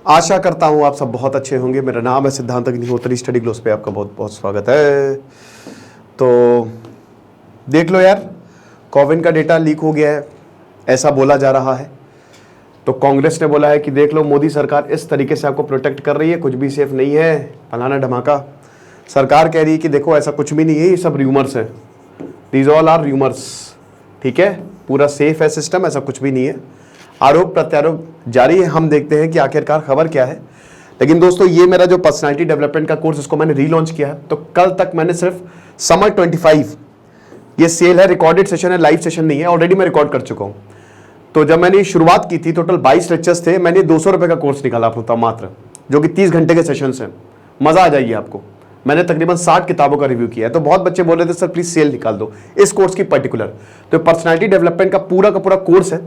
आशा करता हूं आप सब बहुत अच्छे होंगे। मेरा नाम है सिद्धांत अग्निहोत्री, स्टडी ग्लोस पे आपका बहुत बहुत स्वागत है। तो देख लो यार, कोविन का डेटा लीक हो गया है ऐसा बोला जा रहा है। तो कांग्रेस ने बोला है कि देख लो मोदी सरकार इस तरीके से आपको प्रोटेक्ट कर रही है, कुछ भी सेफ नहीं है, फलाना धमाका। सरकार कह रही है कि देखो ऐसा कुछ भी नहीं है, ये सब र्यूमर्स है, दीज ऑल आर र्यूमर्स। ठीक है, पूरा सेफ है सिस्टम, ऐसा कुछ भी नहीं है। आरोप प्रत्यारोप जारी है, हम देखते हैं कि आखिरकार खबर क्या है। लेकिन दोस्तों, ये मेरा जो पर्सनालिटी डेवलपमेंट का कोर्स, इसको मैंने रीलॉन्च किया है। तो कल तक मैंने सिर्फ समर 25 ये सेल है, रिकॉर्डेड सेशन है, लाइव सेशन नहीं है, ऑलरेडी मैं रिकॉर्ड कर चुका हूं। तो जब मैंने शुरुआत की थी, टोटल 22 लेक्चर्स थे, मैंने 200 रुपए का कोर्स निकाला था मात्र, जो कि 30 घंटे के सेशन है। मजा आ जाएगी आपको। मैंने तकरीबन 60 किताबों का रिव्यू किया है। तो बहुत बच्चे बोल रहे थे सर प्लीज सेल निकाल दो इस कोर्स की पर्टिकुलर। तो पर्सनालिटी डेवलपमेंट का पूरा कोर्स है,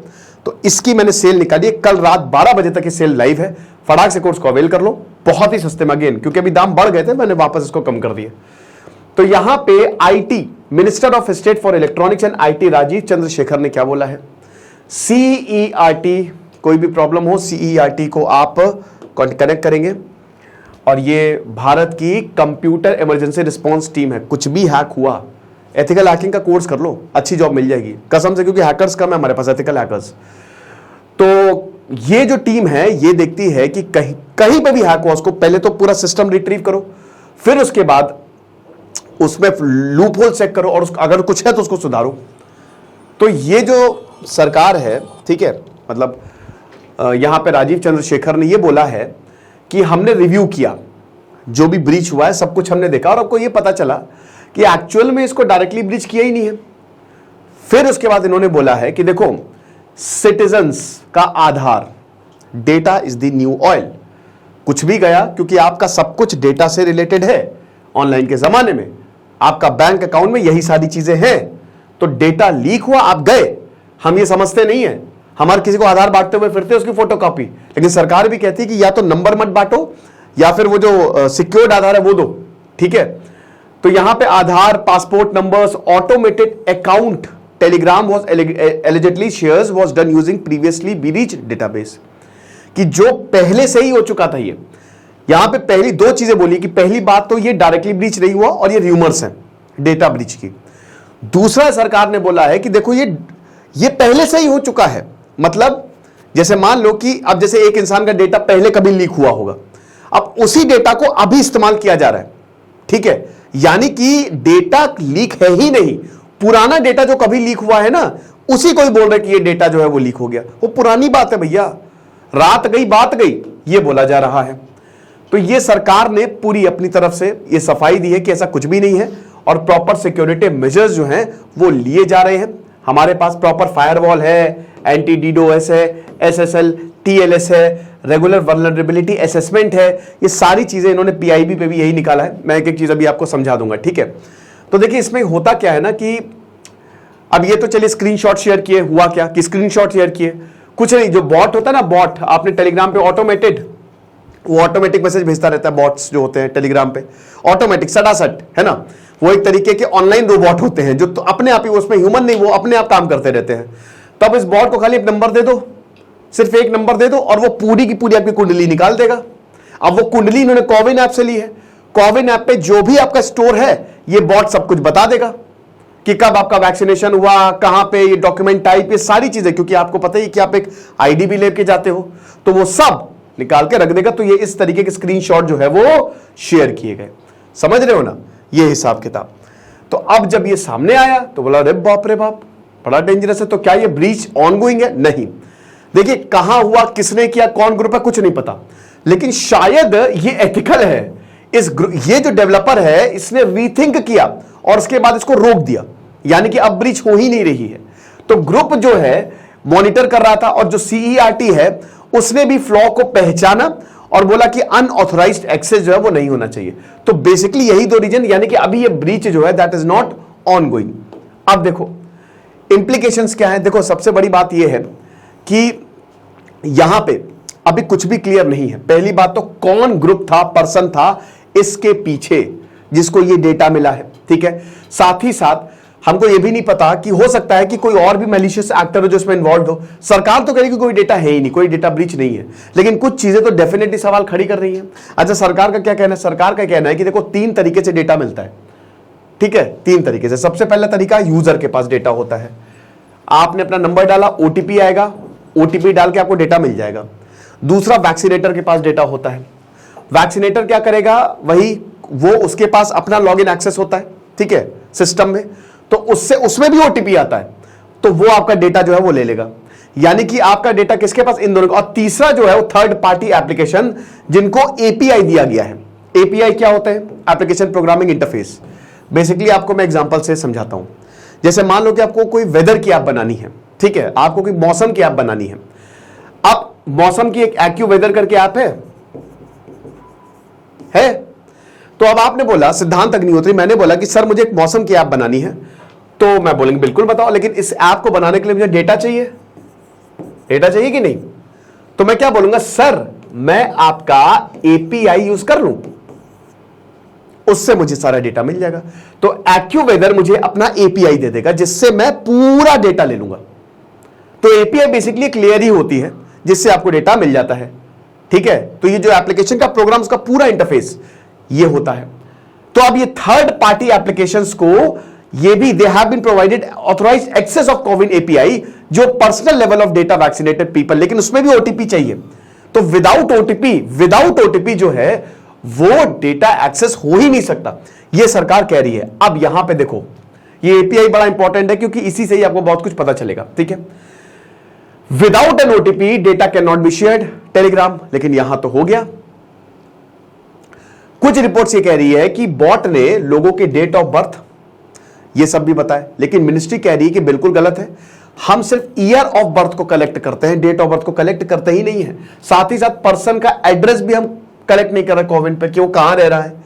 तो इसकी मैंने सेल निकाली है। कल रात 12 बजे तक ये सेल लाइव है। फटाक से कोर्स को अवेल कर लो, बहुत ही सस्ते में, अगेन क्योंकि अभी दाम बढ़ गए थे, मैंने वापस इसको कम कर दिया। तो यहां पे IT minister of state for electronics and IT Rajeev Chandrasekhar ने क्या बोला है, सीईआरटी, कोई भी प्रॉब्लम हो सीईआरटी को आप कनेक्ट करेंगे, और ये भारत की कंप्यूटर इमरजेंसी रिस्पांस टीम है। कुछ भी हैक हुआ, एथिकल हैकिंग का कोर्स कर लो, अच्छी जॉब मिल जाएगी कसम से, क्योंकि हैकर्स कम है हमारे पास, एथिकल हैकर्स। तो ये जो टीम है ये देखती है कि कहीं पे भी हैक हुआ, उसको पहले तो पूरा सिस्टम रिट्रीव करो, फिर उसके बाद उसमें लूप होल चेक करो, और अगर कुछ है तो उसको सुधारो। तो ये जो सरकार है, ठीक है, मतलब यहां पे राजीव चंद्रशेखर ने ये बोला है कि हमने रिव्यू किया, जो भी ब्रीच हुआ है सब कुछ हमने देखा, और आपको ये पता चला कि एक्चुअल में इसको डायरेक्टली ब्रीच किया ही नहीं है। फिर उसके बाद इन्होंने बोला है कि देखो, सिटीजंस का Aadhaar, data is the new oil. कुछ भी गया, क्योंकि आपका सब कुछ डेटा से रिलेटेड है। ऑनलाइन के जमाने में आपका बैंक अकाउंट में यही सारी चीजें हैं। तो डेटा लीक हुआ, आप गए, हम ये समझते नहीं है, हमारे किसी को आधार बांटते हुए फिरते उसकी फोटोकॉपी। लेकिन सरकार भी कहती है कि या तो नंबर मत बांटो, या फिर वो जो सिक्योर्ड आधार है वो दो। ठीक है, तो यहां पे Aadhaar, passport numbers, automated account, Telegram was allegedly shares was done using previously breach database, कि जो पहले से ही हो चुका था। ये यहां पे पहली दो चीजें बोली कि पहली बात तो ये डायरेक्टली ब्रीच नहीं हुआ, और ये र्यूमर्स हैं डेटा ब्रीच की। दूसरा, सरकार ने बोला है कि देखो ये पहले से ही हो चुका है। मतलब जैसे मान लो कि अब जैसे एक इंसान का डेटा पहले कभी लीक हुआ होगा, अब उसी डेटा को अभी इस्तेमाल किया जा रहा है। ठीक है, यानी कि डेटा लीक है ही नहीं, पुराना डेटा जो कभी लीक हुआ है ना, उसी को ही बोल रहे कि ये डेटा जो है वो लीक हो गया। वो पुरानी बात है भैया, रात गई बात गई, ये बोला जा रहा है। तो ये सरकार ने पूरी अपनी तरफ से ये सफाई दी है कि ऐसा कुछ भी नहीं है, और प्रॉपर सिक्योरिटी मेजर्स जो हैं वो लिए जा रहे हैं। हमारे पास प्रॉपर फायरवॉल है, एंटी डीडोएस है, एसएसएल टीएलएस है, रेगुलर वल्नरेबिलिटी असेसमेंट है। ये सारी चीजें इन्होंने पीआईबी पे भी यही निकाला है। मैं एक एक चीज अभी आपको समझा दूंगा। ठीक है, तो देखिए इसमें होता क्या है ना कि अब ये तो चलिए स्क्रीनशॉट शेयर किए, हुआ क्या कि स्क्रीनशॉट शेयर किए, कुछ नहीं। जो बॉट होता है ना, बॉट आपने टेलीग्राम पे ऑटोमेटेड, वो ऑटोमेटिक मैसेज भेजता रहता है। बॉट्स जो होते हैं टेलीग्राम पे ऑटोमेटिक सटासट, है ना, वो एक तरीके के ऑनलाइन रोबोट होते हैं जो तो अपने आप ही, उसमें ह्यूमन नहीं, वो अपने आप काम करते रहते हैं। तब इस बॉट को खाली एक नंबर दे दो, सिर्फ एक नंबर दे दो, और वो पूरी की पूरी आपकी कुंडली निकाल देगा। अब वो कुंडली इन्होंने कोविन ऐप से ली है। कोविन ऐप पे जो भी आपका स्टोर है, ये बॉट सब कुछ बता देगा कि कब आपका वैक्सीनेशन हुआ, कहां पे, ये डॉक्यूमेंट टाइप, ये सारी चीजें, क्योंकि आपको पता ही कि आप एक आईडी भी लेके जाते हो, तो वो सब निकाल के रख देगा। तो ये इस तरीके के स्क्रीनशॉट जो है वो शेयर किए गए, समझ रहे हो ना, ये हिसाब किताब। तो अब जब ये सामने आया तो बोला अरे बाप रे बाप, बड़ा डेंजरस है। तो क्या ये ब्रीच ऑनगोइंग है? नहीं। देखिए कहां हुआ, किसने किया, कौन ग्रुप है, कुछ नहीं पता, लेकिन शायद ये एथिकल है। ये जो डेवलपर है इसने रीथिंक किया और उसके बाद इसको रोक दिया, यानी कि अब ब्रीच हो ही नहीं रही है। तो ग्रुप जो है मॉनिटर कर रहा था, और जो सीईआरटी है उसने भी फ्लॉ को पहचाना और बोला कि अनऑथराइज्ड एक्सेस जो है वो नहीं होना चाहिए। तो बेसिकली यही दो रीजन, यानी कि अभी ये ब्रीच जो है दैट इज नॉट ऑनगोइंग। अब देखो इंप्लीकेशंस क्या है। देखो सबसे बड़ी बात ये है कि यहां पे अभी कुछ भी क्लियर नहीं है। पहली बात तो कौन ग्रुप था, पर्सन था इसके पीछे जिसको ये डेटा मिला है, ठीक है। साथ ही साथ हमको ये भी नहीं पता कि हो सकता है कि कोई और भी मैलिशियस एक्टर हो जो इसमें इन्वॉल्व हो। सरकार तो कह रही कि कोई डेटा है ही नहीं, कोई डेटा ब्रीच नहीं है, लेकिन कुछ चीजें तो डेफिनेटली सवाल खड़ी कर रही हैं। अच्छा, सरकार का क्या कहना है? सरकार का कहना है कि देखो 3 तरीके से डेटा मिलता है, ठीक है, 3 तरीके से। सबसे पहला तरीका, यूजर के पास डेटा होता है, आपने अपना नंबर डाला, ओटीपी आएगा, ओटीपी डाल के आपको डेटा मिल जाएगा। दूसरा, वैक्सीनेटर के पास डेटा होता है। वैक्सीनेटर क्या करेगा? वही वो उसके पास अपना लॉगिन एक्सेस होता है, ठीक है, सिस्टम में, तो उससे उसमें भी ओटीपी आता है, तो वो आपका डेटा जो है वो ले लेगा। यानी कि आपका डेटा किसके पास? इन दोनों का। और तीसरा जो है वो थर्ड पार्टी एप्लीकेशन, जिनको एपीआई दिया गया है। एपीआई क्या होता है? Application programming interface. बेसिकली आपको मैं एग्जांपल से समझाता हूं। जैसे मान लो कि आपको कोई वेदर की ऐप बनानी है, ठीक है, आपको कोई मौसम की ऐप बनानी है। अब मौसम की एक एक्यू वेदर करके ऐप है, तो अब आपने बोला, सिद्धांत अग्निहोत्री, मैंने बोला कि सर मुझे एक मौसम की ऐप बनानी है, तो मैं बोलेंगे बिल्कुल बताओ, लेकिन इस ऐप को बनाने के लिए मुझे डेटा चाहिए, डेटा चाहिए कि नहीं? तो मैं क्या बोलूंगा? सर मैं आपका एपीआई यूज कर लूं, उससे मुझे सारा डेटा मिल जाएगा। तो एक्यूवेदर मुझे अपना एपीआई दे देगा, जिससे मैं पूरा डेटा ले लूंगा। तो एपीआई बेसिकली एक लेयर ही होती है जिससे आपको डेटा मिल जाता है, ठीक है। तो ये जो एप्लीकेशन का प्रोग्राम, उसका पूरा इंटरफेस ये होता है। तो अब ये थर्ड पार्टी एप्लीकेशंस को ये भी they have been provided authorised access of CoWIN API, जो personal level of data vaccinated people, लेकिन उसमें भी ओटीपी चाहिए। तो विदाउट ओटीपी जो है वो डेटा एक्सेस हो ही नहीं सकता, ये सरकार कह रही है। अब यहां पे देखो, ये एपीआई बड़ा इंपॉर्टेंट है, क्योंकि इसी से ही आपको बहुत कुछ पता चलेगा, ठीक है। Without an OTP data can not be shared, Telegram, लेकिन यहां तो हो गया। कुछ रिपोर्ट्स ये कह रही है कि बॉट ने लोगों के डेट ऑफ बर्थ ये सब भी बताया, लेकिन मिनिस्ट्री कह रही है कि बिल्कुल गलत है। हम सिर्फ ईयर ऑफ बर्थ को कलेक्ट करते हैं, डेट ऑफ बर्थ को कलेक्ट करते ही नहीं है। साथ ही साथ पर्सन का एड्रेस भी हम कलेक्ट नहीं कर रहे कोविन पे, कि वो कहां रह रहा है।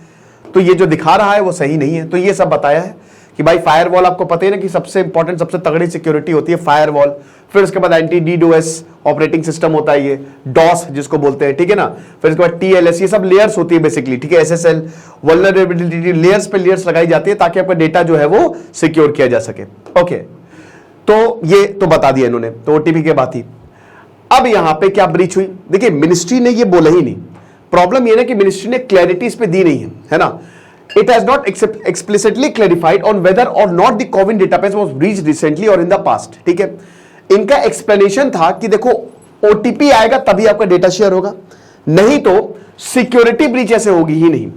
तो ये जो दिखा रहा है वो सही नहीं है। तो ये सब बताया है कि भाई फायरवॉल, आपको पता है ना कि सबसे इंपॉर्टेंट, सबसे तगड़ी सिक्योरिटी होती है फायरवॉल। फिर उसके बाद एंटी डीडोएस ऑपरेटिंग सिस्टम होता है, ये डॉस जिसको बोलते हैं, ठीक है ना। फिर उसके बाद टीएलएस, ये सब लेयर्स होती है बेसिकली, ठीक है। एसएसएल, वल्नरेबिलिटी, लेयर्स पे लेयर्स लगाई जाती है ताकि आपका डेटा जो है वो सिक्योर किया जा सके। ओके, तो ये तो बता दिया इन्होंने, तो ओटीपी के बात ही। अब यहां पे क्या ब्रीच हुई? देखिए, मिनिस्ट्री ने ये बोला ही नहीं। प्रॉब्लम ये ना कि मिनिस्ट्री ने क्लैरिटी इस पे दी नहीं है ना। It has not explicitly clarified on whether or not the COVID database was breached recently or in the past, ठीक है। इनका एक्सप्लेनेशन था कि देखो ओटीपी आएगा तभी आपका डेटा शेयर होगा, नहीं तो सिक्योरिटी ब्रीच ऐसे होगी ही नहीं।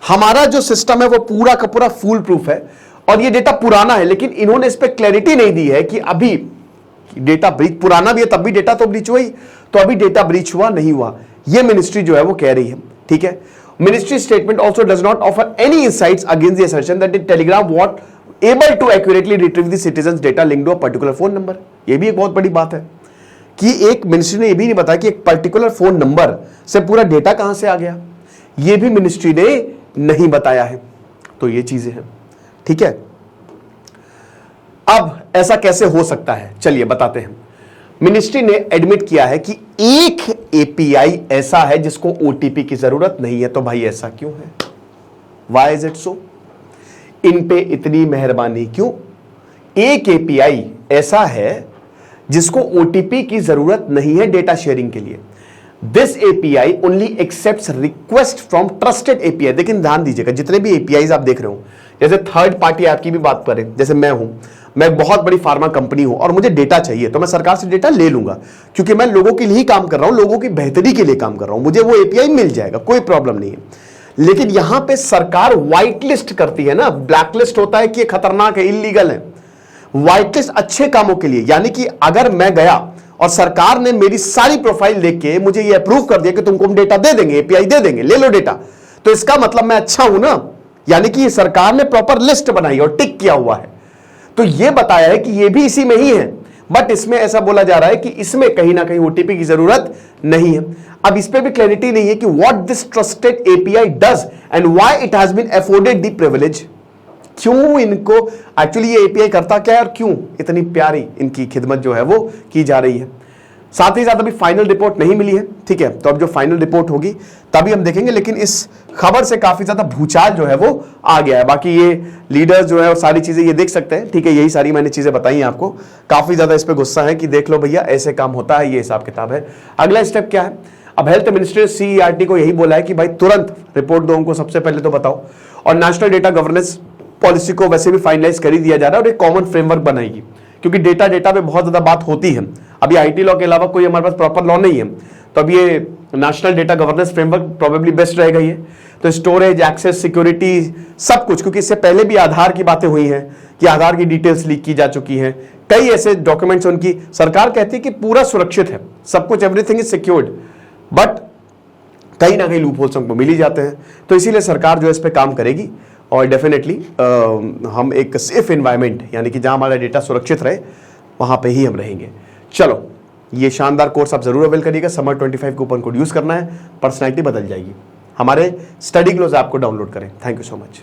हमारा जो सिस्टम है वो पूरा का पूरा फुल प्रूफ है और ये डेटा पुराना है, लेकिन इन्होंने इस पर क्लैरिटी नहीं दी है कि अभी डेटा ब्रीच पुराना भी है तब भी डेटा तो ब्रीच हुआ ही, तो अभी डेटा ब्रीच हुआ नहीं हुआ, ये मिनिस्ट्री जो है वो कह रही है, ठीक है। Ministry statement also does not offer any insights against the assertion that the Telegram was able to accurately retrieve the citizens' data linked to a particular phone number। ये भी एक बहुत बड़ी बात है कि एक मिनिस्ट्री ने ये भी नहीं बताया कि एक पर्टिकुलर फोन नंबर से पूरा डेटा कहां से आ गया, ये भी मिनिस्ट्री ने नहीं बताया है। तो ये चीजें हैं, ठीक है। अब ऐसा कैसे हो सकता है, चलिए बताते हैं। मिनिस्ट्री ने एडमिट किया है कि एक एपीआई ऐसा है जिसको ओटीपी की जरूरत नहीं है। तो भाई ऐसा क्यों है? Why is it so? इन पे इतनी मेहरबानी क्यों? एक एपीआई ऐसा है जिसको ओटीपी की जरूरत नहीं है डेटा शेयरिंग के लिए। This API only accepts request from trusted API. लेकिन ध्यान दीजिएगा, जितने भी एपीआई आप देख रहे हो, जैसे थर्ड पार्टी ऐप की भी बात करें, जैसे मैं एक बहुत बड़ी फार्मा कंपनी हूं और मुझे डेटा चाहिए, तो मैं सरकार से डेटा ले लूंगा, क्योंकि मैं लोगों के लिए ही काम कर रहा हूं, लोगों की बेहतरी के लिए काम कर रहा हूं, मुझे वो एपीआई मिल जाएगा, कोई प्रॉब्लम नहीं है। लेकिन यहां पे सरकार व्हाइट लिस्ट करती है ना, ब्लैक लिस्ट होता है कि ये खतरनाक है, इलीगल है। व्हाइट लिस्ट अच्छे कामों के लिए, यानी कि अगर मैं गया और सरकार ने मेरी सारी प्रोफाइल देख के मुझे ये अप्रूव कर दिया कि तुमको हम डेटा दे देंगे, एपीआई दे देंगे, ले लो डेटा, तो इसका मतलब मैं अच्छा हूं ना, यानी कि सरकार ने प्रॉपर लिस्ट बनाई और टिक किया हुआ है। तो ये बताया है कि ये भी इसी में ही है, बट इसमें ऐसा बोला जा रहा है कि इसमें कहीं ना कहीं ओटीपी की जरूरत नहीं है। अब इस पे भी क्लैरिटी नहीं है कि what this trusted API does and why it has been afforded the privilege. क्यों इनको एक्चुअली ये एपीआई करता क्या है और क्यों इतनी प्यारी इनकी खिदमत जो है वो की जा रही है। साथ ही साथ अभी फाइनल रिपोर्ट नहीं मिली है, ठीक है, तो अब जो फाइनल रिपोर्ट होगी तभी हम देखेंगे। लेकिन इस खबर से काफी ज्यादा भूचाल जो है वो आ गया है। बाकी ये लीडर्स जो है और सारी चीजें ये देख सकते हैं, ठीक है, यही सारी मैंने चीजें बताई हैं आपको। काफी ज्यादा इस पे गुस्सा है कि देख लो भैया ऐसे काम होता है, ये हिसाब किताब है। अगला स्टेप क्या है, अब हेल्थ मिनिस्ट्री CERT को यही बोला है कि भाई तुरंत रिपोर्ट दो हमको, सबसे पहले तो बताओ। और नेशनल डेटा गवर्नेंस पॉलिसी को वैसे भी फाइनलाइज कर ही दिया जा रहा है और एक कॉमन फ्रेमवर्क बनाएगी, क्योंकि डेटा पे बहुत ज्यादा बात होती है। अभी IT लॉ के अलावा कोई हमारे पास प्रॉपर लॉ नहीं है, तो अब ये national data governance framework probably best रहेगा ये। तो स्टोरेज, एक्सेस, सिक्योरिटी, सब कुछ, क्योंकि इससे पहले भी आधार की बातें हुई हैं कि आधार की डिटेल्स लीक की जा चुकी हैं, कई ऐसे डॉक्यूमेंट्स उनकी सरकार कहती है कि पूरा सुरक्षित है, सब कुछ, एवरीथिंग इज सिक्योर्ड, बट कहीं ना कहीं लूप होल्स हमको मिल ही जाते हैं। तो इसीलिए सरकार जो है इस पे काम करेगी और डेफिनेटली हम एक सेफ एनवायरनमेंट, यानी कि जहां हमारा डेटा सुरक्षित रहे वहां पे ही हम रहेंगे। चलो, ये शानदार कोर्स आप जरूर अवेल करिएगा। समर 25 कूपन कोड यूज करना है, पर्सनैलिटी बदल जाएगी। हमारे स्टडी ग्लोज ऐप को डाउनलोड करें। Thank you so much.